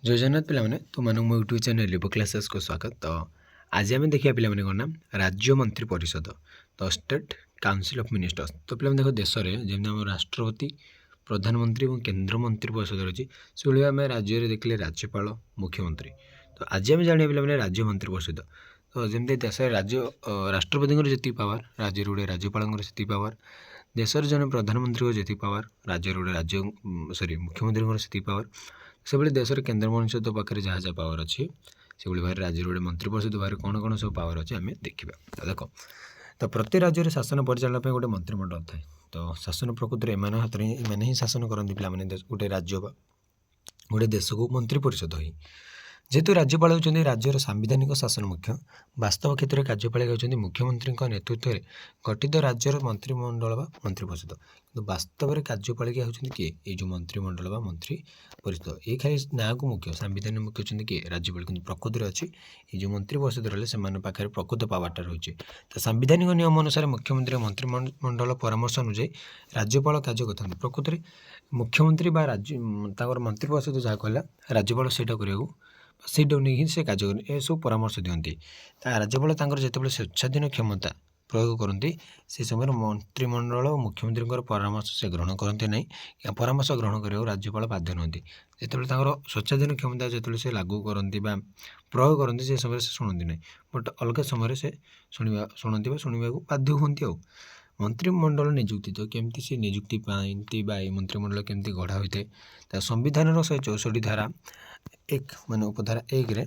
जय जगन्नाथ पिलाने तुम मो यूट्यूब चैनल लिबो क्लासेस को स्वागत। तो आज आम देखिए पिलाने कौन ना राज्य मंत्री परिषद तो स्टेट काउंसिल ऑफ मिनिस्टर्स। तो पिला देख देश में जमी आम राष्ट्रपति प्रधानमंत्री और केन्द्र मंत्री परिषद रही से भाई आम राज्य में देखिले राज्यपाल मुख्यमंत्री। तो आज आम जाना पिलाने राज्य मंत्री परिषद तो जमी देश राज्य राष्ट्रपति जी पावर राज्य गोटे राज्यपाल से पावर देश जन प्रधानमंत्री जी पावर राज्य गोटे राज्य सॉरी मुख्यमंत्री से पावर से भाई देश केन्द्र परिषद पाखे जहाँ जहाँ पावर अच्छी से भाई राज्य गोटे मंत्री परिषद बाहर कौन कौन सब पावर अच्छे आम देखा। देख तो प्रति राज्य में शासन परिचालन गोटे मंत्रिमंडल थाए। तो शासन प्रकृति में हाथ में ही शासन करती पे गोटे राज्य गोटे देश को मंत्री परिषद ही जेहेतु राज्यपाल होती राज्यर सांविधानिक शासन मुख्य वास्तव क्षेत्र में कार्यपाल होती मुख्यमंत्री नेतृत्व में गठित राज्यर मंत्रिमंडल मंत्री परिषद तो वास्तव में कार्यपालिका होती किए ये जो मंत्रिमंडल मंत्री परिषद ये खाली ना को मुख्य सांविधानिक मुख्य होती किए राज्यपाल कि प्रकृति अच्छी ये जो मंत्री परिषद रही से पाखे प्रकृत पावरटा रही है। तो सांविधानिक नियम अनुसार मुख्यमंत्री मंत्रिमंडल परामर्श अनुଯାयी राज्यपाल कार्य करते प्रकृति मुख्यमंत्री राज्य मंत्री परिषद जहाँ कहला राज्यपाल से ସେଇଟାକୁ ନେଇକି ସେ କାର୍ଯ୍ୟ କରନ୍ତି ଏସବୁ ପରାମର୍ଶ ଦିଅନ୍ତି। राज्यपाल ଯେତେବେଳେ ସ୍ୱେଚ୍ଛାଧୀନ କ୍ଷମତା ପ୍ରୟୋଗ କରନ୍ତି ସେ ସମୟରେ ମନ୍ତ୍ରିମଣ୍ଡଳ ଓ ମୁଖ୍ୟମନ୍ତ୍ରୀଙ୍କର ପରାମର୍ଶ ସେ ଗ୍ରହଣ କରନ୍ତି ନାହିଁ। ପରାମର୍ଶ ଗ୍ରହଣ କରିବାକୁ राज्यपाल ବାଧ୍ୟ ନୁହନ୍ତି। ଯେତେବେଳେ ତାଙ୍କର ସ୍ୱେଚ୍ଛାଧୀନ କ୍ଷମତା ଯେତେବେଳେ ସେ ଲାଗୁ କରନ୍ତି ବା ପ୍ରୟୋଗ କରନ୍ତି ସେ ସମୟରେ ସେ ଶୁଣନ୍ତି ନାହିଁ ବଟ୍ ଅଲଗା ସମୟରେ ସେ ଶୁଣନ୍ତି ବା ଶୁଣିବାକୁ ବାଧ୍ୟ ହୁଅନ୍ତି। ଆଉ मंत्रिमंडल निजुक्ति तो केमती से निजुक्ति पाती मंत्रिमंडल केमती गढ़ा होता है संविधान 164 धारा 1 मान उपधारा 1 रे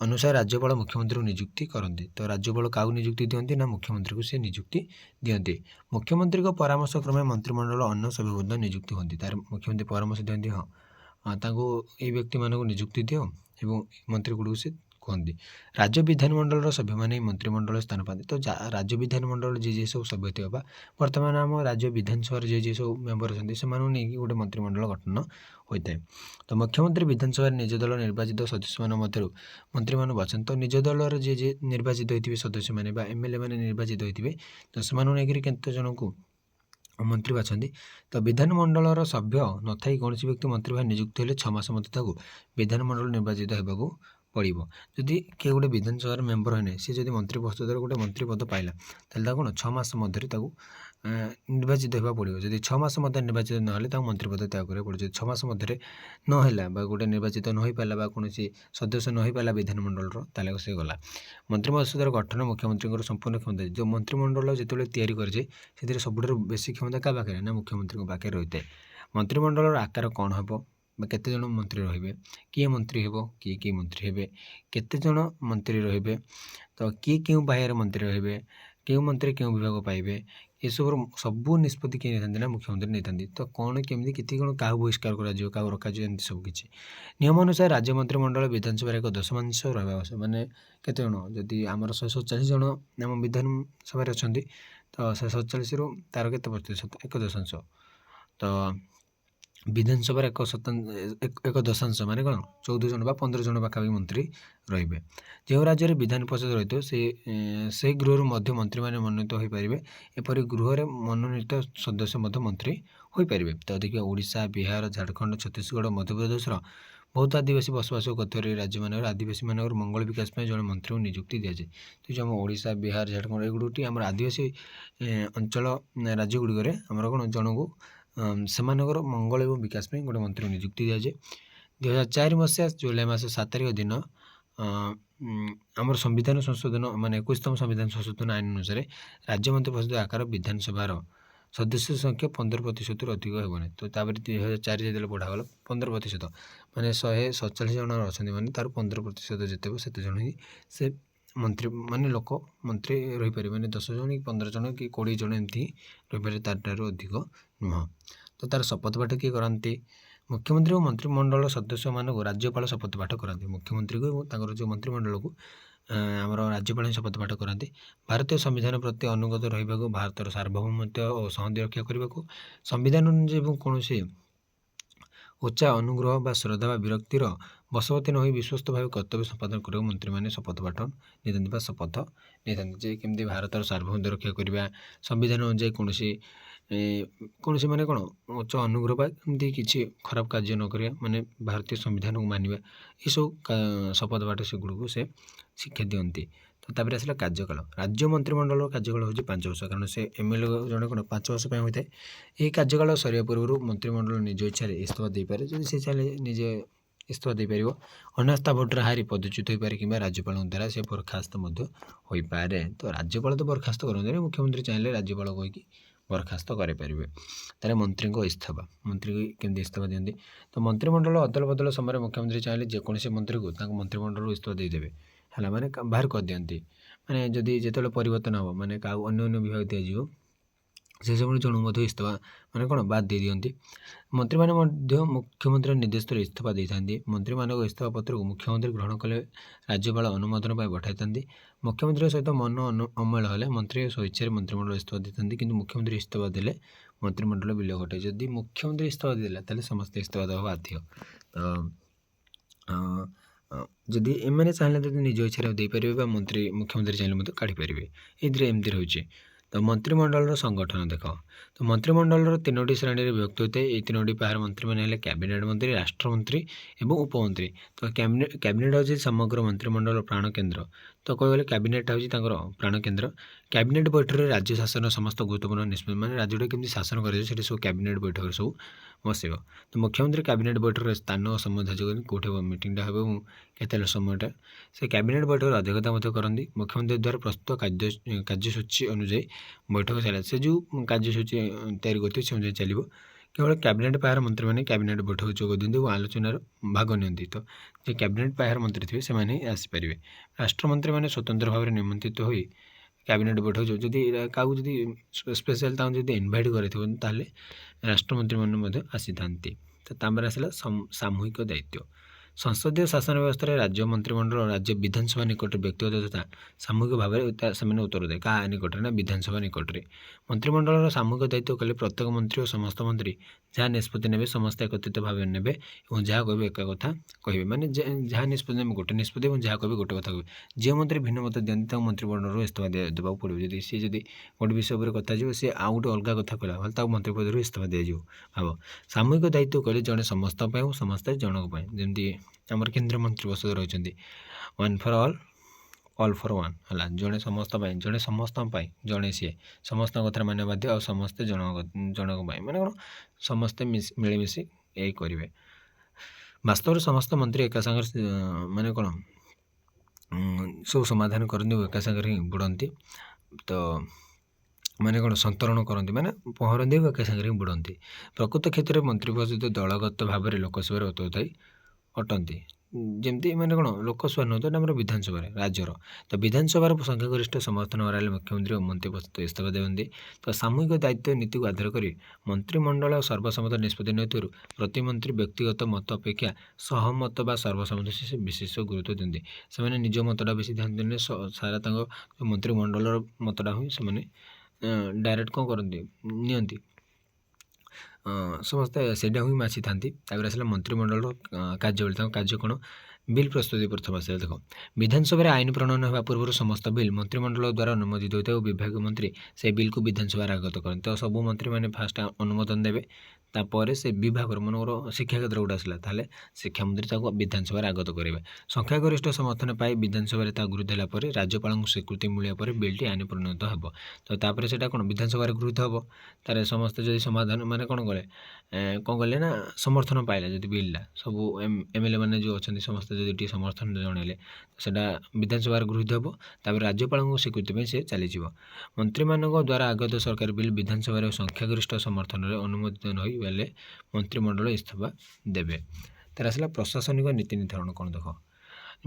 अनुसार राज्यपाल मुख्यमंत्री को निजुक्ति करती। तो राज्यपाल क्या निजुक्ति दिखती ना मुख्यमंत्री को सी निजुक्ति दिखती। मुख्यमंत्री को परामर्श क्रमे मंत्रिमंडल अन्य सभ्य निजुक्ति होती तार मुख्यमंत्री परामर्श दिखती हाँ ये व्यक्ति मान को निजुक्ति दियो एवं मंत्री गुड़ से कहते। राज्य विधानमंडल सभ्य मैंने मंत्रिमंडल स्थान पाते। तो राज्य विधानमंडल जी सब सभ्य थे बर्तमान आम राज्य विधानसभा जी सब मेम्बर अच्छे से नहीं गोटे मंत्रिमंडल गठन होता है। तो मुख्यमंत्री विधानसभा निज दल निर्वाचित सदस्य मध्य मंत्री मान बाछन तो निज दल जी निर्वाचित होते सदस्य मैंने एमएलए मैंने निर्वाचित होते तो से केते जन को मंत्री बाछती। तो विधानमंडल सभ्य न थी कौन व्यक्ति मंत्री भाव नियुक्त हेले 6 मास मध्य विधानमंडल निर्वाचित होगा पड़ो। जदि किए गोटे विधानसभा मेम्बर होने सी जब मंत्री परिषद गोटे मंत्री पद पाइला कौन 6 मास मध्य निर्वाचित होगा पड़ो। जब 6 मास मध्य निर्वाचित ना मंत्री पद त्याग करा पड़ो। 6 मास मध्य नाला गोटे निर्वाचित न हो पाला कौन सदस्य न हो पाला विधानमंडल ताले से गला मंत्री परिषद गठन मुख्यमंत्री संपूर्ण क्षमता जो मंत्रिमंडल जो तैयारी करे सबुठ बेसी क्षमता क्या पाखे ना मुख्यमंत्री पाखे रही है। मंत्रिमंडल आकार कौन हम केते जन मंत्री रहिबे किए मंत्री हेबो किए मंत्री हेबे केते जन मंत्री रहिबे तो किए क्यों बाहर मंत्री रहिबे क्यों मंत्री क्यों विभाग पाइबे ये सबू निष्पत्ति किए नहीं ना मुख्यमंत्री नहीं। तो कौन केमी कितनी कौन क्या बहिष्कार कर रखा सबकि नियम अनुसार राज्य मंत्रिमंडल विधानसभा एक दशमांश रहा माने केते जन जदि आमर 147 जन आम विधानसभा अच्छा तो 147 रु तार के प्रतिशत 1 दशांश तो विधानसभा एक दशांश माने कौन 14 जन 15 जन पाखापाखि मंत्री रे जो राज्य में विधान परिषद रही से गृह मध्य मंत्री मैंने मनोनीत हो पारे एपरी गृह मनोनीत सदस्य मंत्री हो पारे। तो देखिए ओडिशा बिहार झारखंड छत्तीसगढ़ मध्यप्रदेश बहुत आदिवासी बसवास कर राज्य मान आदिवासी मान मंगल विकास जड़े मंत्री को निजुक्ति दि जाए। तो जो ओडिशा बिहार झारखंड एगुड़ी आम आदिवासी अंचल राज्य गुड़िक आमर कौन जन को सेमानकर मंगल एवं विकास में गोटे मंत्री निजुक्ति दि जाए। 2004 मसीहा जुलाई मास 7 तारिख दिन आमर संविधान संशोधन मान 21तम संविधान संशोधन आईन अनुसार राज्य मंत्री परिषद आकार विधानसभार सदस्य संख्या 15% अधिक होना। तो 2004 जो बढ़ागला 15% माने 147 जन अच्छा माने तार 15% जिते से जन ही से मंत्री माने लोक मंत्री रही पारे माने 10 जन कि 15 जन कि 20 जन एमती रही पारे तार अधिक नुह। तो तार शपथ पाठ किए करती मुख्यमंत्री और मंत्रिमंडल सदस्य मानक राज्यपाल शपथ पाठ कराती मुख्यमंत्री को जो मंत्रिमंडल को आमर राज्यपाल शपथ पाठ कराती भारतीय संविधान प्रति अनुगत रहा भारतर सार्वभौमत्व और संहति रक्षा करने को संविधान अनुसार कौन उच्चा अनुग्रह व श्रद्धा व विरक्तिर बशवर्ती न विश्वस्त भाव कर्तव्य संपादन कर मंत्री मैंने शपथ पाठ नहीं शपथ नहीं जे केमती भारतर सार्वभौमत्व रक्षा करवा संविधान अनुसार कौन କୌଣସି ମାନେ କ'ଣ ଉଚ୍ଚ ଅନୁଗ୍ରହ ବା ଏମିତି କିଛି ଖରାପ କାର୍ଯ୍ୟ ନ କରିବା, ମାନେ ଭାରତୀୟ ସମ୍ବିଧାନକୁ ମାନିବା, ଏସବୁ ଶପଥ ବାଟ ସେଗୁଡ଼ିକୁ ସେ ଶିକ୍ଷା ଦିଅନ୍ତି। ତ ତାପରେ ଆସିଲା କାର୍ଯ୍ୟକାଳ। ରାଜ୍ୟ ମନ୍ତ୍ରିମଣ୍ଡଳର କାର୍ଯ୍ୟକାଳ ହେଉଛି 5 ବର୍ଷ, କାରଣ ସେ MLA ଜଣେ କ'ଣ 5 ବର୍ଷ ପାଇଁ ହୋଇଥାଏ। ଏହି କାର୍ଯ୍ୟକାଳ ସରିବା ପୂର୍ବରୁ ମନ୍ତ୍ରିମଣ୍ଡଳ ନିଜ ଇଚ୍ଛାରେ ଇସ୍ତଫା ଦେଇପାରେ। ଯଦି ସେ ଚାହିଁଲେ ନିଜେ ଇସ୍ତଫା ଦେଇପାରିବ। ଅନାସ୍ଥା ଭୋଟରେ ହାରି ପଦଚ୍ୟୁତ ହୋଇପାରେ କିମ୍ବା ରାଜ୍ୟପାଳଙ୍କ ଦ୍ୱାରା ସେ ବରଖାସ୍ତ ମଧ୍ୟ ହୋଇପାରେ। ତ ରାଜ୍ୟପାଳ ତ ବରଖାସ୍ତ କରନ୍ତିନି, ମୁଖ୍ୟମନ୍ତ୍ରୀ ଚାହିଁଲେ ରାଜ୍ୟପାଳ କହିକି ବରଖାସ୍ତ କରାଇପାରିବେ। ତାହେଲେ ମନ୍ତ୍ରୀଙ୍କ ଇସ୍ତଫା, ମନ୍ତ୍ରୀ କେମିତି ଇସ୍ତଫା ଦିଅନ୍ତି? ତ ମନ୍ତ୍ରିମଣ୍ଡଳ ଅଦଳ ବଦଳ ସମୟରେ ମୁଖ୍ୟମନ୍ତ୍ରୀ ଚାହିଁଲେ ଯେକୌଣସି ମନ୍ତ୍ରୀକୁ ତାଙ୍କ ମନ୍ତ୍ରିମଣ୍ଡଳରୁ ଇସ୍ତଫା ଦେଇଦେବେ, ହେଲା, ମାନେ ବାହାର କରିଦିଅନ୍ତି। ମାନେ ଯଦି ଯେତେବେଳେ ପରିବର୍ତ୍ତନ ହେବ, ମାନେ କାହାକୁ ଅନ୍ୟ ବିଭାଗ ଦିଆଯିବ, ସେ ସମୟରେ ଜଣକୁ ମଧ୍ୟ ଇସ୍ତଫା ମାନେ କ'ଣ ବାଦ ଦେଇଦିଅନ୍ତି। ମନ୍ତ୍ରୀମାନେ ମଧ୍ୟ ମୁଖ୍ୟମନ୍ତ୍ରୀଙ୍କ ନିର୍ଦ୍ଦେଶରେ ଇସ୍ତଫା ଦେଇଥାନ୍ତି। ମନ୍ତ୍ରୀମାନଙ୍କ ଇସ୍ତଫା ପତ୍ରକୁ ମୁଖ୍ୟମନ୍ତ୍ରୀ ଗ୍ରହଣ କଲେ ରାଜ୍ୟପାଳ ଅନୁମୋଦନ ପାଇଁ ପଠାଇଥାନ୍ତି। ମୁଖ୍ୟମନ୍ତ୍ରୀଙ୍କ ସହିତ ମନ ଅମେଳ ହେଲେ ମନ୍ତ୍ରୀ ସ୍ୱଇଚ୍ଛାରେ ମନ୍ତ୍ରିମଣ୍ଡଳ ଇସ୍ତଫା ଦେଇଥାନ୍ତି, କିନ୍ତୁ ମୁଖ୍ୟମନ୍ତ୍ରୀ ଇସ୍ତଫା ଦେଲେ ମନ୍ତ୍ରିମଣ୍ଡଳ ବିଲୟ ଘଟେ। ଯଦି ମୁଖ୍ୟମନ୍ତ୍ରୀ ଇସ୍ତଫା ଦେଇଦେଲା ତାହେଲେ ସମସ୍ତେ ଇସ୍ତଫା ଦେବା ବାଧ୍ୟ। ତ ଯଦି ଏମାନେ ଚାହିଁଲେ ଯଦି ନିଜ ଇଚ୍ଛାରେ ଦେଇପାରିବେ ବା ମୁଖ୍ୟମନ୍ତ୍ରୀ ଚାହିଁଲେ ମଧ୍ୟ କାଢ଼ିପାରିବେ। ଏଇଥିରେ ଏମିତି ରହିଛି। ତ ମନ୍ତ୍ରିମଣ୍ଡଳର ସଂଗଠନ ଦେଖ। ତ ମନ୍ତ୍ରିମଣ୍ଡଳର 3ଟି ଶ୍ରେଣୀରେ ବିଭକ୍ତ ହୋଇଥାଏ। ଏହି 3ଟି ପାହ୍ୟାର ମନ୍ତ୍ରୀମାନେ ହେଲେ କ୍ୟାବିନେଟ୍ ମନ୍ତ୍ରୀ, ରାଷ୍ଟ୍ରମନ୍ତ୍ରୀ ଏବଂ ଉପମନ୍ତ୍ରୀ। ତ କ୍ୟାବିନେଟ୍ ହେଉଛି ସମଗ୍ର ମନ୍ତ୍ରିମଣ୍ଡଳର ପ୍ରାଣ କେନ୍ଦ୍ର। ତ କହିବାକୁ ଗଲେ କ୍ୟାବିନେଟ୍ ହେଉଛି ତାଙ୍କର ପ୍ରାଣ କେନ୍ଦ୍ର। କ୍ୟାବିନେଟ୍ ବୈଠକରେ ରାଜ୍ୟ ଶାସନର ସମସ୍ତ ଗୁରୁତ୍ୱପୂର୍ଣ୍ଣ ନିଷ୍ପତ୍ତି, ମାନେ ରାଜ୍ୟଟା କେମିତି ଶାସନ କରାଯିବ ସେଠି ସବୁ କ୍ୟାବିନେଟ୍ ବୈଠକରେ ସବୁ ବସିବ। ତ ମୁଖ୍ୟମନ୍ତ୍ରୀ କ୍ୟାବିନେଟ୍ ବୈଠକରେ ସ୍ଥାନ ଓ ସମୟ ଧାର୍ଯ୍ୟ କରନ୍ତି, କେଉଁଠି ମିଟିଂଟା ହେବ ଏବଂ କେତେ ସମୟଟା। ସେ କ୍ୟାବିନେଟ୍ ବୈଠକରେ ଅଧ୍ୟକ୍ଷତା ମଧ୍ୟ କରନ୍ତି। ମୁଖ୍ୟମନ୍ତ୍ରୀ ଦ୍ୱାରା ପ୍ରସ୍ତୁତ କାର୍ଯ୍ୟସୂଚୀ ଅନୁଯାୟୀ ବୈଠକ ଚାଲେ। ସେ ଯେଉଁ କାର୍ଯ୍ୟସୂଚୀ ତିଆରି କରିଥିବେ ସେ ଅନୁଯାୟୀ ଚାଲିବ। କେବଳ କ୍ୟାବିନେଟ୍ ପାହ୍ୟାର ମନ୍ତ୍ରୀମାନେ କ୍ୟାବିନେଟ୍ ବୈଠକ ଯୋଗ ଦିଅନ୍ତି ଓ ଆଲୋଚନାରେ ଭାଗ ନିଅନ୍ତି। ତ ଯେ କ୍ୟାବିନେଟ୍ ପାହ୍ୟାର ମନ୍ତ୍ରୀ ଥିବେ ସେମାନେ ହିଁ ଆସିପାରିବେ। ରାଷ୍ଟ୍ରମନ୍ତ୍ରୀମାନେ ସ୍ୱତନ୍ତ୍ର ଭାବରେ ନିମନ୍ତ୍ରିତ ହୋଇ କ୍ୟାବିନେଟ୍ ବୈଠକ ଯଦି କାହାକୁ ଯଦି ସ୍ପେଶାଲ୍ ତାଙ୍କୁ ଯଦି ଇନଭାଇଟ୍ କରିଥିବ ତାହେଲେ ରାଷ୍ଟ୍ରମନ୍ତ୍ରୀମାନେ ମଧ୍ୟ ଆସିଥାନ୍ତି। ତ ତାପରେ ଆସିଲା ସାମୂହିକ ଦାୟିତ୍ୱ। ସଂସଦୀୟ ଶାସନ ବ୍ୟବସ୍ଥାରେ ରାଜ୍ୟ ମନ୍ତ୍ରିମଣ୍ଡଳ ରାଜ୍ୟ ବିଧାନସଭା ନିକଟରେ ବ୍ୟକ୍ତିଗତ ତଥା ସାମୂହିକ ଭାବରେ ସେମାନେ ଉତ୍ତରଦାୟୀ। କାହା ନିକଟରେ? ନା ବିଧାନସଭା ନିକଟରେ। ମନ୍ତ୍ରିମଣ୍ଡଳର ସାମୂହିକ ଦାୟିତ୍ୱ କଲେ ପ୍ରତ୍ୟେକ ମନ୍ତ୍ରୀ ଓ ସମସ୍ତ ମନ୍ତ୍ରୀ ଯାହା ନିଷ୍ପତ୍ତି ନେବେ ସମସ୍ତେ ଏକତ୍ରିତ ଭାବେ ନେବେ ଏବଂ ଯାହା କହିବେ ଏକା କଥା କହିବେ। ମାନେ ଯାହା ନିଷ୍ପତ୍ତି ନେବେ ଗୋଟେ ନିଷ୍ପତ୍ତି ଏବଂ ଯାହା କହିବେ ଗୋଟେ କଥା କହିବେ। ଯେଉଁ ମନ୍ତ୍ରୀ ଭିନ୍ନ ମତ ଦିଅନ୍ତି ତାଙ୍କୁ ମନ୍ତ୍ରିମଣ୍ଡଳରୁ ଇସ୍ତଫା ଦେବାକୁ ପଡ଼ିବ। ଯଦି ଗୋଟେ ବିଷୟ ଉପରେ କଥା ଯିବ ସେ ଆଉ ଗୋଟେ ଅଲଗା କଥା କହିଲା ତାହେଲେ ତାକୁ ମନ୍ତ୍ରୀ ପଦରୁ ଇସ୍ତଫା ଦିଆଯିବ। ଭାବ, ସାମୂହିକ ଦାୟିତ୍ୱ କହିଲେ ଜଣେ ସମସ୍ତଙ୍କ ପାଇଁ ଓ ସମସ୍ତେ ଜଣଙ୍କ ପାଇଁ। ଯେମିତି ଆମର କେନ୍ଦ୍ରମନ୍ତ୍ରୀ ପରିଷଦ ରହିଛନ୍ତି, 1 ଫର୍ ଅଲ୍ ଫର୍ ୱାନ୍, ହେଲା, ଜଣେ ସମସ୍ତ ପାଇଁ, ଜଣେ ସମସ୍ତଙ୍କ ପାଇଁ, ଜଣେ ସିଏ ସମସ୍ତଙ୍କ କଥାରେ ମାନିବା ବାଧ୍ୟ ଆଉ ସମସ୍ତେ ଜଣଙ୍କ ପାଇଁ, ମାନେ କ'ଣ ସମସ୍ତେ ମିଳିମିଶି ଏଇ କରିବେ। ବାସ୍ତବରେ ସମସ୍ତ ମନ୍ତ୍ରୀ ଏକା ସାଙ୍ଗରେ ମାନେ କ'ଣ ସବୁ ସମାଧାନ କରନ୍ତି ଓ ଏକା ସାଙ୍ଗରେ ହିଁ ବୁଡ଼ନ୍ତି। ତ ମାନେ କ'ଣ ସନ୍ତରଣ କରନ୍ତି, ମାନେ ପହଁରନ୍ତି ଓ ଏକା ସାଙ୍ଗରେ ହିଁ ବୁଡ଼ନ୍ତି। ପ୍ରକୃତ କ୍ଷେତ୍ରରେ ମନ୍ତ୍ରୀ ପରିଷଦ ଦଳଗତ ଭାବରେ ଲୋକସଭାରେ ଉତ୍ତରଦାୟୀ ଅଟନ୍ତି। ଯେମିତି ମାନେ କ'ଣ ଲୋକସଭା ନୁହଁ ତ ଆମର ବିଧାନସଭାରେ ରାଜ୍ୟର। ତ ବିଧାନସଭାର ସଂଖ୍ୟାଗରିଷ୍ଠ ସମର୍ଥନ ହରାଇଲେ ମୁଖ୍ୟମନ୍ତ୍ରୀ ଓ ମନ୍ତ୍ରୀ ପରିଷଦ ଇସ୍ତଫା ଦେଉଛନ୍ତି। ତ ସାମୂହିକ ଦାୟିତ୍ୱ ନୀତିକୁ ଆଧାର କରି ମନ୍ତ୍ରିମଣ୍ଡଳ ସର୍ବସମ୍ମତ ନିଷ୍ପତ୍ତି ନେଉଥିବାରୁ ପ୍ରତି ମନ୍ତ୍ରୀ ବ୍ୟକ୍ତିଗତ ମତ ଅପେକ୍ଷା ସହମତ ବା ସର୍ବସମ୍ମତ ବିଶେଷ ଗୁରୁତ୍ୱ ଦିଅନ୍ତି। ସେମାନେ ନିଜ ମତଟା ବେଶୀ ଧ୍ୟାନ ଦେଲେ ସାରା ତାଙ୍କ ମନ୍ତ୍ରିମଣ୍ଡଳର ମତଟା ହିଁ ସେମାନେ ଡାଇରେକ୍ଟ କ'ଣ କରନ୍ତି ନିଅନ୍ତି। ସମସ୍ତେ ସେଇଟା ହିଁ ମାସିଥାନ୍ତି। ତାପରେ ଆସିଲା ମନ୍ତ୍ରିମଣ୍ଡଳର କାର୍ଯ୍ୟାବଳୀ। ତାଙ୍କ କାର୍ଯ୍ୟ କ'ଣ? ବିଲ୍ ପ୍ରସ୍ତୁତି ପ୍ରଥମ ଆସିଲା। ଦେଖ, ବିଧାନସଭାରେ ଆଇନ ପ୍ରଣୟନ ହେବା ପୂର୍ବରୁ ସମସ୍ତ ବିଲ୍ ମନ୍ତ୍ରିମଣ୍ଡଳ ଦ୍ୱାରା ଅନୁମୋଦିତ ହୋଇଥାଏ ଓ ବିଭାଗୀୟ ମନ୍ତ୍ରୀ ସେହି ବିଲ୍କୁ ବିଧାନସଭାରେ ଆଗତ କରନ୍ତି। ତ ସବୁ ମନ୍ତ୍ରୀମାନେ ଫାଷ୍ଟ ଅନୁମୋଦନ ଦେବେ, ତାପରେ ସେ ବିଭାଗର ମନେକର ଶିକ୍ଷା କ୍ଷେତ୍ର ଗୋଟେ ଆସିଲା ତାହେଲେ ଶିକ୍ଷାମନ୍ତ୍ରୀ ତାକୁ ବିଧାନସଭାରେ ଆଗତ କରିବେ। ସଂଖ୍ୟାଗରିଷ୍ଠ ସମର୍ଥନ ପାଇ ବିଧାନସଭାରେ ତା ଗୃହୀତ ହେଲା ପରେ ରାଜ୍ୟପାଳଙ୍କୁ ସ୍ୱୀକୃତି ମିଳିବା ପରେ ବିଲ୍ଟି ଆଇନ ପରିଣତ ହେବ। ତ ତାପରେ ସେଇଟା କ'ଣ ବିଧାନସଭାରେ ଗୃହୀତ ହେବ। ତାର ସମସ୍ତେ ଯଦି ସମାଧାନ ମାନେ କ'ଣ କଲେ ନା ସମର୍ଥନ ପାଇଲା, ଯଦି ବିଲ୍ଟା ସବୁ MLA ମାନେ ଯେଉଁ ଅଛନ୍ତି ସମସ୍ତେ ଯଦି ଟିକେ ସମର୍ଥନ ଜଣାଇଲେ ସେଇଟା ବିଧାନସଭାରେ ଗୃହୀତ ହେବ। ତାପରେ ରାଜ୍ୟପାଳଙ୍କ ସ୍ୱୀକୃତି ପାଇଁ ସେ ଚାଲିଯିବ। ମନ୍ତ୍ରୀମାନଙ୍କ ଦ୍ୱାରା ଆଗତ ସରକାରୀ ବିଲ୍ ବିଧାନସଭାରେ ସଂଖ୍ୟାଗରିଷ୍ଠ ସମର୍ଥନରେ ଅନୁମୋଦିତ ନ ହୋଇଗଲେ ମନ୍ତ୍ରିମଣ୍ଡଳ ଇସ୍ତଫା ଦେବେ। ତାର ଆସିଲା ପ୍ରଶାସନିକ ନୀତି ନିର୍ଦ୍ଧାରଣ। କ'ଣ ଦେଖ,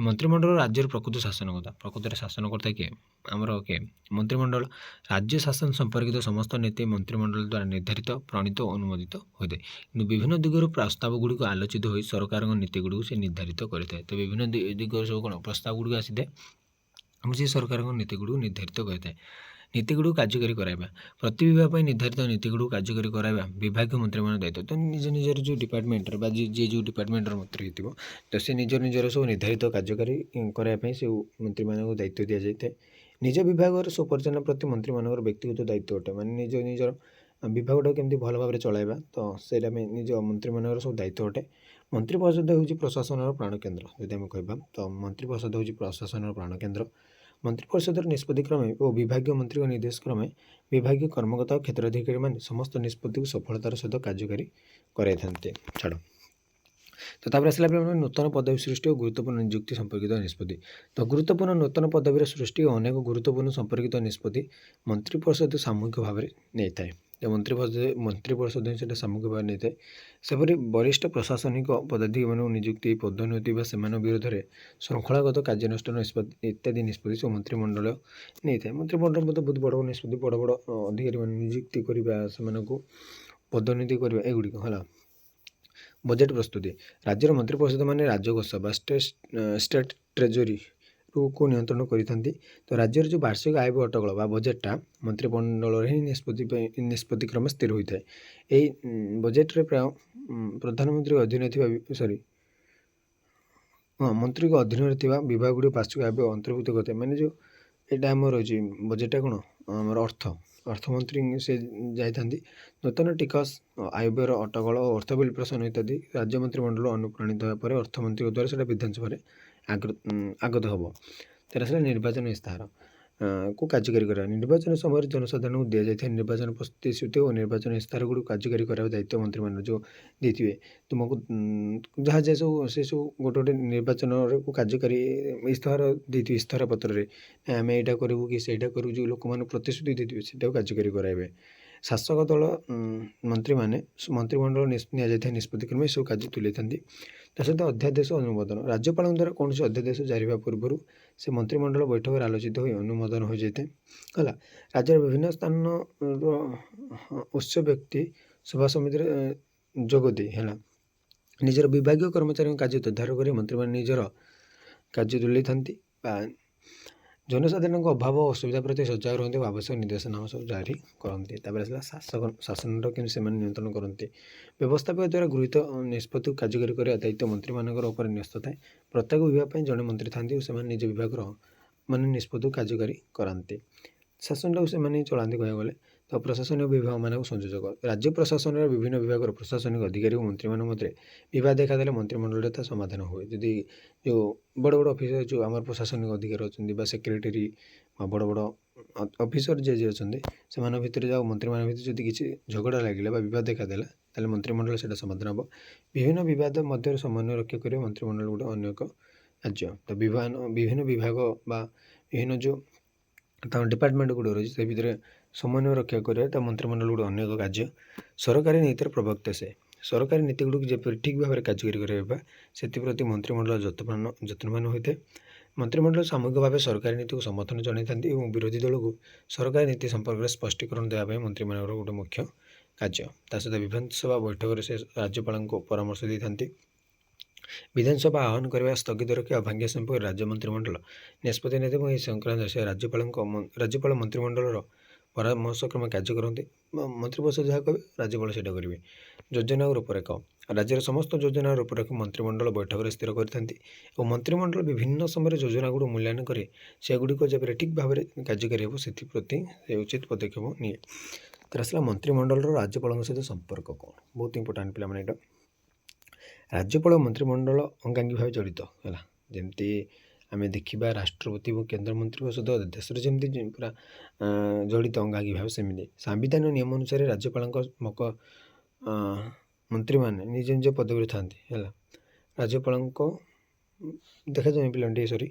ମନ୍ତ୍ରିମଣ୍ଡଳ ରାଜ୍ୟର ପ୍ରକୃତ ଶାସନକର୍ତ୍ତା। ପ୍ରକୃତରେ ଶାସନକର୍ତ୍ତା କିଏ? ଆମର କିଏ? ମନ୍ତ୍ରିମଣ୍ଡଳ। ରାଜ୍ୟ ଶାସନ ସମ୍ପର୍କିତ ସମସ୍ତ ନୀତି ମନ୍ତ୍ରିମଣ୍ଡଳ ଦ୍ୱାରା ନିର୍ଦ୍ଧାରିତ, ପ୍ରଣୀତ ଓ ଅନୁମୋଦିତ ହୋଇଥାଏ। କିନ୍ତୁ ବିଭିନ୍ନ ଦିଗରୁ ପ୍ରସ୍ତାବ ଗୁଡ଼ିକ ଆଲୋଚିତ ହୋଇ ସରକାରଙ୍କ ନୀତି ଗୁଡ଼ିକୁ ସେ ନିର୍ଦ୍ଧାରିତ କରିଥାଏ। ତ ବିଭିନ୍ନ ଦିଗରୁ ସବୁ କ'ଣ ପ୍ରସ୍ତାବ ଗୁଡ଼ିକ ଆସିଥାଏ ଏବଂ ସେ ସରକାରଙ୍କ ନୀତି ଗୁଡ଼ିକୁ ନିର୍ଦ୍ଧାରିତ କରିଥାଏ। ନୀତିଗୁଡ଼ିକୁ କାର୍ଯ୍ୟକାରୀ କରାଇବା। ପ୍ରତି ବିଭାଗ ପାଇଁ ନିର୍ଦ୍ଧାରିତ ନୀତିଗୁଡ଼ିକୁ କାର୍ଯ୍ୟକାରୀ କରାଇବା ବିଭାଗୀୟ ମନ୍ତ୍ରୀମାନଙ୍କ ଦାୟିତ୍ୱ। ତ ନିଜର ଯେଉଁ ଡିପାର୍ଟମେଣ୍ଟରେ ବା ଯିଏ ଯେଉଁ ଡିପାର୍ଟମେଣ୍ଟର ମନ୍ତ୍ରୀ ହେଇଥିବ ତ ସେ ନିଜର ସବୁ ନିର୍ଦ୍ଧାରିତ କାର୍ଯ୍ୟକାରୀ କରାଇବା ପାଇଁ ସବୁ ମନ୍ତ୍ରୀମାନଙ୍କୁ ଦାୟିତ୍ୱ ଦିଆଯାଇଥାଏ। ନିଜ ବିଭାଗର ସୁପରିଚାଳନା ପ୍ରତି ମନ୍ତ୍ରୀମାନଙ୍କର ବ୍ୟକ୍ତିଗତ ଦାୟିତ୍ୱ ଅଟେ। ମାନେ ନିଜର ବିଭାଗଟାକୁ କେମିତି ଭଲ ଭାବରେ ଚଳାଇବା, ତ ସେଇଟା ଆମେ ନିଜ ମନ୍ତ୍ରୀମାନଙ୍କର ସବୁ ଦାୟିତ୍ୱ ଅଟେ। ମନ୍ତ୍ରିପରିଷଦ ହେଉଛି ପ୍ରଶାସନର ପ୍ରାଣକେନ୍ଦ୍ର। ଯଦି ଆମେ କହିବା ତ ମନ୍ତ୍ରିପରିଷଦ ହେଉଛି ପ୍ରଶାସନର ପ୍ରାଣକେନ୍ଦ୍ର। ମନ୍ତ୍ରିପରିଷଦର ନିଷ୍ପତ୍ତି କ୍ରମେ ଓ ବିଭାଗୀୟ ମନ୍ତ୍ରୀଙ୍କ ନିର୍ଦ୍ଦେଶ କ୍ରମେ ବିଭାଗୀୟ କର୍ମକର୍ତ୍ତା ଓ କ୍ଷେତ୍ରାଧିକାରୀମାନେ ସମସ୍ତ ନିଷ୍ପତ୍ତିକୁ ସଫଳତାର ସହିତ କାର୍ଯ୍ୟକାରୀ କରାଇଥାନ୍ତି। ଛାଡ଼। ତ ତାପରେ ଆସିଲା ପିଲାମାନେ ନୂତନ ପଦବୀ ସୃଷ୍ଟି ଓ ଗୁରୁତ୍ୱପୂର୍ଣ୍ଣ ନିଯୁକ୍ତି ସମ୍ପର୍କିତ ନିଷ୍ପତ୍ତି। ତ ଗୁରୁତ୍ୱପୂର୍ଣ୍ଣ ନୂତନ ପଦବୀର ସୃଷ୍ଟି ଓ ଅନେକ ଗୁରୁତ୍ୱପୂର୍ଣ୍ଣ ସମ୍ପର୍କିତ ନିଷ୍ପତ୍ତି ମନ୍ତ୍ରିପରିଷଦ ସାମୂହିକ ଭାବରେ ନେଇଥାଏ। ମନ୍ତ୍ରିପରିଷଦ ହିଁ ସେଇଟା ସାମୂହିକ ଭାବରେ ନେଇଥାଏ। ସେପରି ବରିଷ୍ଠ ପ୍ରଶାସନିକ ପଦାଧିକାରୀମାନଙ୍କୁ ନିଯୁକ୍ତି, ପଦୋନ୍ନତି ବା ସେମାନଙ୍କ ବିରୋଧରେ ଶୃଙ୍ଖଳାଗତ କାର୍ଯ୍ୟାନୁଷ୍ଠାନ ଇତ୍ୟାଦି ନିଷ୍ପତ୍ତି ସବୁ ମନ୍ତ୍ରିମଣ୍ଡଳ ନେଇଥାଏ। ମନ୍ତ୍ରିମଣ୍ଡଳ ମଧ୍ୟ ବହୁତ ବଡ଼ ବଡ଼ ନିଷ୍ପତ୍ତି, ବଡ଼ ବଡ଼ ଅଧିକାରୀମାନେ ନିଯୁକ୍ତି କରିବା, ସେମାନଙ୍କୁ ପଦୋନ୍ନତି କରିବା, ଏଗୁଡ଼ିକ ହେଲା। ବଜେଟ୍ ପ୍ରସ୍ତୁତି। ରାଜ୍ୟର ମନ୍ତ୍ରିପରିଷଦମାନେ ରାଜକୋଷ ବା ଷ୍ଟେଟ୍ ଟ୍ରେଜେରୀକୁ ନିୟନ୍ତ୍ରଣ କରିଥାନ୍ତି। ତ ରାଜ୍ୟର ଯେଉଁ ବାର୍ଷିକ ଆୟ ଅଟକଳ ବା ବଜେଟ୍ଟା ମନ୍ତ୍ରିମଣ୍ଡଳରେ ହିଁ ନିଷ୍ପତ୍ତି କ୍ରମେ ସ୍ଥିର ହୋଇଥାଏ। ଏହି ବଜେଟ୍ରେ ପ୍ରାୟ ପ୍ରଧାନମନ୍ତ୍ରୀଙ୍କ ଅଧୀନରେ ଥିବା ମନ୍ତ୍ରୀଙ୍କ ଅଧୀନରେ ଥିବା ବିଭାଗଗୁଡ଼ିକ ବାର୍ଷିକ ଆୟ ଅନ୍ତର୍ଭୁକ୍ତ କରିଥାଏ। ମାନେ ଯେଉଁ ଏଇଟା ଆମର ରହିଛି ବଜେଟ୍ଟା କ'ଣ ଆମର ଅର୍ଥମନ୍ତ୍ରୀ ସେ ଯାଇଥାନ୍ତି। ନୂତନ ଟିକସ, ଆୟବ୍ୟୟର ଅଟକଳ ଓ ଅର୍ଥ ବିଲ୍ ପ୍ରସନ୍ନ ଇତ୍ୟାଦି ରାଜ୍ୟ ମନ୍ତ୍ରିମଣ୍ଡଳ ଅନୁପ୍ରାଣିତ ହେବା ପରେ ଅର୍ଥମନ୍ତ୍ରୀଙ୍କ ଦ୍ୱାରା ସେଇଟା ବିଧାନସଭାରେ ଆଗତ ହେବ। ତା'ର ଆସିଲା ନିର୍ବାଚନ ଇସ୍ତାହାର କୁ କାର୍ଯ୍ୟକାରୀ କରିବା। ନିର୍ବାଚନ ସମୟରେ ଜନସାଧାରଣଙ୍କୁ ଦିଆଯାଇଥାଏ ନିର୍ବାଚନ ପ୍ରତିଶ୍ରୁତି ଓ ନିର୍ବାଚନ ଇସ୍ତାହାରଗୁଡ଼ିକୁ କାର୍ଯ୍ୟକାରୀ କରାଇବା ଦାୟିତ୍ୱ ମନ୍ତ୍ରୀମାନେ ଯେଉଁ ଦେଇଥିବେ। ତୁମକୁ ଯାହା ସବୁ ସେସବୁ ଗୋଟେ ନିର୍ବାଚନକୁ କାର୍ଯ୍ୟକାରୀ ଇସ୍ତାହାର ଦେଇଥିବେ। ଇସ୍ତାହାର ପତ୍ରରେ ଆମେ ଏଇଟା କରିବୁ କି ସେଇଟା କରିବୁ, ଯେଉଁ ଲୋକମାନଙ୍କୁ ପ୍ରତିଶ୍ରୁତି ଦେଇଥିବେ ସେଇଟାକୁ କାର୍ଯ୍ୟକାରୀ କରାଇବେ। ଶାସକ ଦଳ ମନ୍ତ୍ରିମଣ୍ଡଳ ନିଆଯାଇଥିବା ନିଷ୍ପତ୍ତି କ୍ରମେ ଏସବୁ କାର୍ଯ୍ୟ ତୁଲାଇଥାନ୍ତି। ତା ସହିତ ଅଧ୍ୟାଦେଶ ଅନୁମୋଦନ। ରାଜ୍ୟପାଳଙ୍କ ଦ୍ୱାରା କୌଣସି ଅଧ୍ୟାଦେଶ ଜାରି ହେବା ପୂର୍ବରୁ ସେ ମନ୍ତ୍ରିମଣ୍ଡଳ ବୈଠକରେ ଆଲୋଚିତ ହୋଇ ଅନୁମୋଦନ ହୋଇଯାଇଥାଏ। ହେଲା। ରାଜ୍ୟର ବିଭିନ୍ନ ସ୍ଥାନର ଉତ୍ସ ବ୍ୟକ୍ତି ସଭା ସମିତିରେ ଯୋଗ ଦେଇ ହେଲା ନିଜର ବିଭାଗୀୟ କର୍ମଚାରୀଙ୍କ କାର୍ଯ୍ୟ ନିର୍ଦ୍ଧାର କରି ମନ୍ତ୍ରୀମାନେ ନିଜର କାର୍ଯ୍ୟ ତୁଲାଇଥାନ୍ତି ବା ଜନସାଧାରଣଙ୍କ ଅଭାବ ଓ ଅସୁବିଧା ପ୍ରତି ସଜାଗ ରୁହନ୍ତି ଓ ଆବଶ୍ୟକ ନିର୍ଦ୍ଦେଶନାମା ସବୁ ଜାରି କରନ୍ତି। ତାପରେ ଆସିଲା ଶାସନର କେମିତି ସେମାନେ ନିୟନ୍ତ୍ରଣ କରନ୍ତି। ବ୍ୟବସ୍ଥାପକ ଦ୍ୱାରା ଗୃହୀତ ନିଷ୍ପତ୍ତିକୁ କାର୍ଯ୍ୟକାରୀ କରିବା ଦାୟିତ୍ୱ ମନ୍ତ୍ରୀମାନଙ୍କର ଉପରେ ନ୍ୟସ୍ତ ଥାଏ। ପ୍ରତ୍ୟେକ ବିଭାଗ ପାଇଁ ଜଣେ ମନ୍ତ୍ରୀ ଥାନ୍ତି ଓ ସେମାନେ ନିଜ ବିଭାଗର ନିଷ୍ପତ୍ତିକୁ କାର୍ଯ୍ୟକାରୀ କରାନ୍ତି। ଶାସନଟାକୁ ସେମାନେ ଚଳାନ୍ତି କହିବାକୁ ଗଲେ। ତ ପ୍ରଶାସନିକ ବିଭାଗମାନଙ୍କୁ ସଂଯୋଜକ। ରାଜ୍ୟ ପ୍ରଶାସନର ବିଭିନ୍ନ ବିଭାଗର ପ୍ରଶାସନିକ ଅଧିକାରୀ ଓ ମନ୍ତ୍ରୀମାନଙ୍କ ମଧ୍ୟରେ ବିବାଦ ଦେଖାଦେଲେ ମନ୍ତ୍ରିମଣ୍ଡଳରେ ତା ସମାଧାନ ହୁଏ। ଯଦି ଯେଉଁ ବଡ଼ ବଡ଼ ଅଫିସର ଯେଉଁ ଆମର ପ୍ରଶାସନିକ ଅଧିକାରୀ ଅଛନ୍ତି ବା ସେକ୍ରେଟାରୀ ବା ବଡ଼ ବଡ଼ ଅଫିସର ଯିଏ ଅଛନ୍ତି ସେମାନଙ୍କ ଭିତରେ ଯାଉ ମନ୍ତ୍ରୀମାନଙ୍କ ଭିତରେ ଯଦି କିଛି ଝଗଡ଼ା ଲାଗିଲା ବା ବିବାଦ ଦେଖାଦେଲା ତାହେଲେ ମନ୍ତ୍ରିମଣ୍ଡଳ ସେଇଟା ସମାଧାନ ହେବ। ବିଭିନ୍ନ ବିବାଦ ମଧ୍ୟରେ ସମନ୍ୱୟ ରକ୍ଷା କରିବା ମନ୍ତ୍ରିମଣ୍ଡଳ ଗୋଟେ ଅନ୍ୟ ଏକ କାର୍ଯ୍ୟ। ତ ବିଭିନ୍ନ ବିଭାଗ ବା ବିଭିନ୍ନ ଯେଉଁ ତାଙ୍କ ଡିପାର୍ଟମେଣ୍ଟ ଗୁଡ଼ିକ ରହିଛି ସେ ଭିତରେ ସମନ୍ୱୟ ରକ୍ଷା କରିବା ତା ମନ୍ତ୍ରିମଣ୍ଡଳ ଗୋଟେ ଅନ୍ୟ ଏକ କାର୍ଯ୍ୟ। ସରକାରୀ ନୀତିର ପ୍ରବକ୍ତା ସେ। ସରକାରୀ ନୀତିଗୁଡ଼ିକୁ ଯେପରି ଠିକ୍ ଭାବରେ କାର୍ଯ୍ୟକାରୀ କରାଇବା ସେଥିପ୍ରତି ମନ୍ତ୍ରିମଣ୍ଡଳ ଯତ୍ନବାନ ହୋଇଥାଏ। ମନ୍ତ୍ରିମଣ୍ଡଳ ସାମୂହିକ ଭାବେ ସରକାରୀ ନୀତିକୁ ସମର୍ଥନ ଜଣାଇଥାନ୍ତି ଏବଂ ବିରୋଧୀ ଦଳକୁ ସରକାରୀ ନୀତି ସମ୍ପର୍କରେ ସ୍ପଷ୍ଟୀକରଣ ଦେବା ପାଇଁ ମନ୍ତ୍ରୀମାନଙ୍କର ଗୋଟେ ମୁଖ୍ୟ କାର୍ଯ୍ୟ। ତା ସହିତ ବିଧାନସଭା ବୈଠକରେ ସେ ରାଜ୍ୟପାଳଙ୍କୁ ପରାମର୍ଶ ଦେଇଥାନ୍ତି। ବିଧାନସଭା ଆହ୍ୱାନ କରିବା, ସ୍ଥଗିତ ରଖିବା, ଭାଙ୍ଗିବା ସମ୍ପର୍କରେ ରାଜ୍ୟ ମନ୍ତ୍ରିମଣ୍ଡଳ ନିଷ୍ପତ୍ତି ନେଇଥାଏ ଏବଂ ଏହି ସଂକ୍ରାନ୍ତରେ ସେ ରାଜ୍ୟପାଳ ମନ୍ତ୍ରିମଣ୍ଡଳର ପରାମର୍ଶକ୍ରମେ କାର୍ଯ୍ୟ କରନ୍ତି। ମନ୍ତ୍ରିପରିଷଦ ଯାହା କହିବେ ରାଜ୍ୟପାଳ ସେଇଟା କରିବେ। ଯୋଜନା ଓ ରୂପରେଖ। ରାଜ୍ୟର ସମସ୍ତ ଯୋଜନା ରୂପରେଖ ମନ୍ତ୍ରିମଣ୍ଡଳ ବୈଠକରେ ସ୍ଥିର କରିଥାନ୍ତି ଏବଂ ମନ୍ତ୍ରିମଣ୍ଡଳ ବିଭିନ୍ନ ସମୟରେ ଯୋଜନାଗୁଡ଼ିକୁ ମୂଲ୍ୟାୟନ କରି ସେଗୁଡ଼ିକ ଯେପରି ଠିକ୍ ଭାବରେ କାର୍ଯ୍ୟକାରୀ ହେବ ସେଥିପ୍ରତି ସେ ଉଚିତ ପଦକ୍ଷେପ ନିଏ। ତାର ଆସିଲା ମନ୍ତ୍ରିମଣ୍ଡଳର ରାଜ୍ୟପାଳଙ୍କ ସହିତ ସମ୍ପର୍କ କ'ଣ? ବହୁତ ଇମ୍ପୋର୍ଟାଣ୍ଟ ପିଲାମାନେ ଏଇଟା। ରାଜ୍ୟପାଳ ମନ୍ତ୍ରିମଣ୍ଡଳ ଅଙ୍ଗାଙ୍ଗୀ ଭାବେ ଜଡ଼ିତ ହେଲା। ଯେମିତି ଆମେ ଦେଖିବା ରାଷ୍ଟ୍ରପତି ଏବଂ କେନ୍ଦ୍ରମନ୍ତ୍ରୀଙ୍କ ସହିତ ଦେଶରେ ଯେମିତି ପୁରା ଜଡ଼ିତ ଅଙ୍ଗାଙ୍ଗୀ ଭାବେ ସେମିତି ସାମ୍ବିଧାନ ନିୟମ ଅନୁସାରେ ରାଜ୍ୟପାଳଙ୍କ ମନ୍ତ୍ରୀମାନେ ନିଜ ନିଜ ପଦବୀରେ ଥାନ୍ତି ହେଲା। ରାଜ୍ୟପାଳଙ୍କ ଦେଖାଯାଏ ପିଲାଟି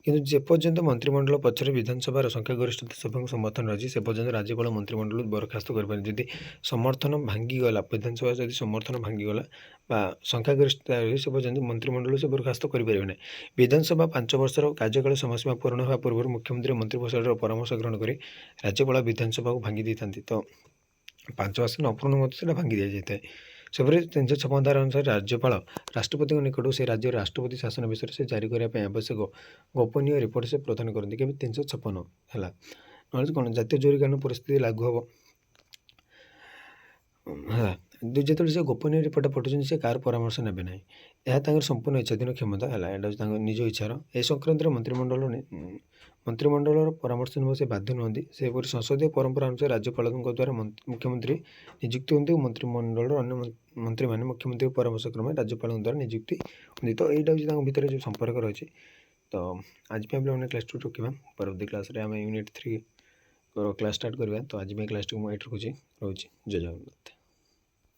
କିନ୍ତୁ ଯେପର୍ଯ୍ୟନ୍ତ ମନ୍ତ୍ରିମଣ୍ଡଳ ପଛରେ ବିଧାନସଭାର ସଂଖ୍ୟାଗରିଷ୍ଠତା ସଭ୍ୟଙ୍କ ସମର୍ଥନ ରହିଛି ସେ ପର୍ଯ୍ୟନ୍ତ ରାଜ୍ୟପାଳ ମନ୍ତ୍ରିମଣ୍ଡଳକୁ ବରଖାସ୍ତ କରିପାରେ। ଯଦି ସମର୍ଥନ ଭାଙ୍ଗିଗଲା, ବିଧାନସଭା ଯଦି ସମର୍ଥନ ଭାଙ୍ଗିଗଲା ବା ସଂଖ୍ୟାଗରିଷ୍ଠତା ରହିଛି ସେ ପର୍ଯ୍ୟନ୍ତ ମନ୍ତ୍ରିମଣ୍ଡଳକୁ ସେ ବରଖାସ୍ତ କରିପାରିବେ ନାହିଁ। ବିଧାନସଭା 5 ବର୍ଷର କାର୍ଯ୍ୟକାଳ ସମୟସୀମା ପୂରଣ ହେବା ପୂର୍ବରୁ ମୁଖ୍ୟମନ୍ତ୍ରୀ ମନ୍ତ୍ରିପରିଷଦର ପରାମର୍ଶ ଗ୍ରହଣ କରି ରାଜ୍ୟପାଳ ବିଧାନସଭାକୁ ଭାଙ୍ଗି ଦେଇଥାନ୍ତି। ତ 5 ବର୍ଷ ନ ପୂରଣ ମଧ୍ୟ ସେଇଟା ଭାଙ୍ଗି ଦିଆଯାଇଥାଏ। ସେପରି 356 ଧାରା ଅନୁସାରେ ରାଜ୍ୟପାଳ ରାଷ୍ଟ୍ରପତିଙ୍କ ନିକଟକୁ ସେ ରାଜ୍ୟର ରାଷ୍ଟ୍ରପତି ଶାସନ ବିଷୟରେ ସେ ଜାରି କରିବା ପାଇଁ ଆବଶ୍ୟକ ଗୋପନୀୟ ରିପୋର୍ଟ ସେ ପ୍ରଦାନ କରନ୍ତି। କେବେ 356 ହେଲା। ନହେଲେ କ'ଣ ଜାତୀୟ ଜରୁରୀକାଳୀନ ପରିସ୍ଥିତି ଲାଗୁ ହେବ ହେଲା। ଯେତେବେଳେ ସେ ଗୋପନୀୟ ରିପୋର୍ଟଟା ପଠାଉଛନ୍ତି ସେ କାହାର ପରାମର୍ଶ ନେବେ ନାହିଁ। ଏହା ତାଙ୍କର ସମ୍ପୂର୍ଣ୍ଣ ଇଚ୍ଛାଧୀନ କ୍ଷମତା ହେଲା। ଏଇଟା ହେଉଛି ତାଙ୍କ ନିଜ ଇଚ୍ଛାର। ଏ ସଂକ୍ରାନ୍ତରେ ମନ୍ତ୍ରିମଣ୍ଡଳର ପରାମର୍ଶ ନେବାକୁ ସେ ବାଧ୍ୟ ନୁହନ୍ତି। ସେହିପରି ସଂସଦୀୟ ପରମ୍ପରା ଅନୁସାରେ ରାଜ୍ୟପାଳଙ୍କ ଦ୍ୱାରା ମୁଖ୍ୟମନ୍ତ୍ରୀ ନିଯୁକ୍ତି ହୁଅନ୍ତି ଓ ମନ୍ତ୍ରିମଣ୍ଡଳର ଅନ୍ୟ ମନ୍ତ୍ରୀମାନେ ମୁଖ୍ୟମନ୍ତ୍ରୀଙ୍କ ପରାମର୍ଶ କ୍ରମେ ରାଜ୍ୟପାଳଙ୍କ ଦ୍ୱାରା ନିଯୁକ୍ତି ହୁଅନ୍ତି। ତ ଏଇଟା ହେଉଛି ତାଙ୍କ ଭିତରେ ଯେଉଁ ସମ୍ପର୍କ ରହିଛି। ତ ଆଜି ପାଇଁ ପିଲାମାନେ କ୍ଲାସ୍ 2 ରଖିବା। ପରବର୍ତ୍ତୀ କ୍ଲାସ୍ରେ ଆମେ ୟୁନିଟ୍ 3 କ୍ଲାସ୍ ଷ୍ଟାର୍ଟ କରିବା। ତ ଆଜି ପାଇଁ କ୍ଲାସ୍ଟିକୁ ମୁଁ ଏଇଠି ରଖୁଛି। ରହୁଛି। ଜୟ ଜଗନ୍ନାଥ।